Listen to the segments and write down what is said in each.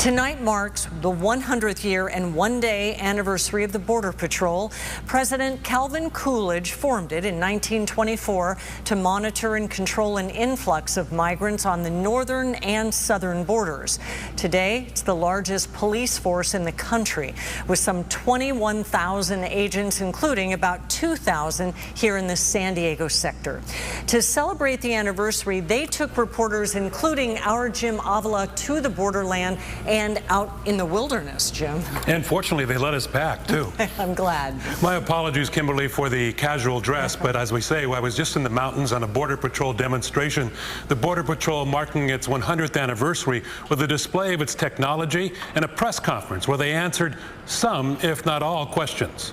Tonight marks the 100th year and one-day anniversary of the Border Patrol. President Calvin Coolidge formed it in 1924 to monitor and control an influx of migrants on the northern and southern borders. Today, it's the largest police force in the country, with some 21,000 agents, including about 2,000 here in the San Diego sector. To celebrate the anniversary, they took reporters, including our Jim Avila, to the borderland and out in the wilderness, Jim. And fortunately, they let us back, too. I'm glad. My apologies, Kimberly, for the casual dress, but as we say, I was just in the mountains on a Border Patrol demonstration. The Border Patrol marking its 100th anniversary with a display of its technology and a press conference where they answered some, if not all, questions.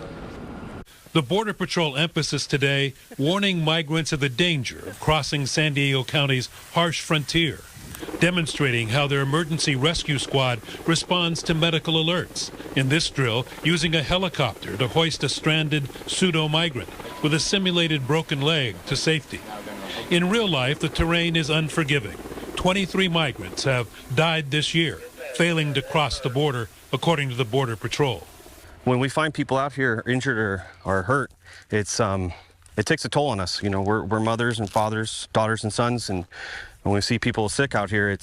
The Border Patrol emphasis today, warning migrants of the danger of crossing San Diego County's harsh frontier, demonstrating how their emergency rescue squad responds to medical alerts. In this drill, using a helicopter to hoist a stranded pseudo-migrant with a simulated broken leg to safety. In real life, the terrain is unforgiving. 23 migrants have died this year, failing to cross the border, according to the Border Patrol. When we find people out here injured or hurt, it takes a toll on us. You know, we're mothers and fathers, daughters and sons, and when we see people sick out here,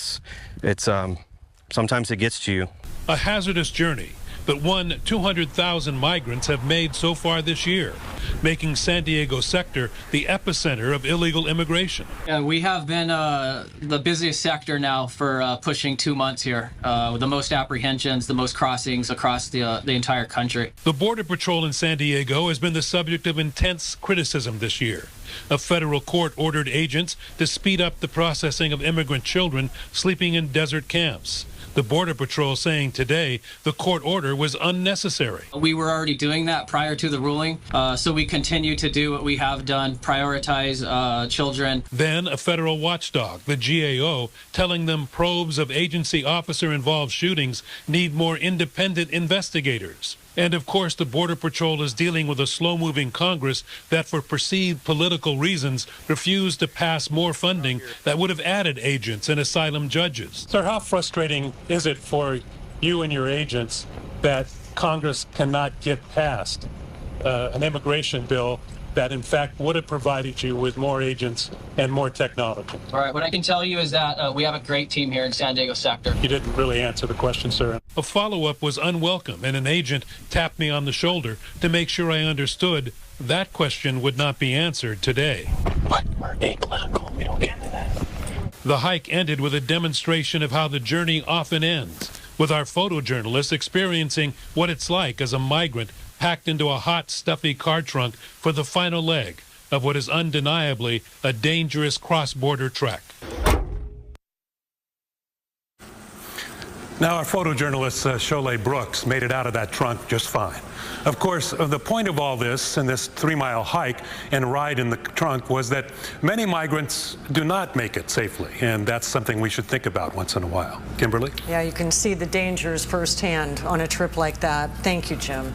sometimes it gets to you. A hazardous journey, but one 200,000 migrants have made so far this year, making San Diego sector the epicenter of illegal immigration. Yeah, we have been the busiest sector now for pushing 2 months here, with the most apprehensions, the most crossings across the entire country. The Border Patrol in San Diego has been the subject of intense criticism this year. A federal court ordered agents to speed up the processing of immigrant children sleeping in desert camps. The Border Patrol saying today the court order was unnecessary. We were already doing that prior to the ruling, so we continue to do what we have done, prioritize children. Then a federal watchdog, the GAO, telling them probes of agency officer-involved shootings need more independent investigators. And of course, the Border Patrol is dealing with a slow-moving Congress that, for perceived political reasons, refused to pass more funding that would have added agents and asylum judges. Sir, how frustrating is it for you and your agents that Congress cannot get past an immigration bill that, in fact, would have provided you with more agents and more technology? All right, what I can tell you is that we have a great team here in San Diego sector. You didn't really answer the question, sir. A follow-up was unwelcome, and an agent tapped me on the shoulder to make sure I understood that question would not be answered today. But we're apolitical. We don't get into that. The hike ended with a demonstration of how the journey often ends, with our photojournalists experiencing what it's like as a migrant packed into a hot, stuffy car trunk for the final leg of what is undeniably a dangerous cross-border trek. Now, our photojournalist, Sholay Brooks, made it out of that trunk just fine. Of course, the point of all this and this 3-mile hike and ride in the trunk was that many migrants do not make it safely, and that's something we should think about once in a while. Kimberly? Yeah, you can see the dangers firsthand on a trip like that. Thank you, Jim.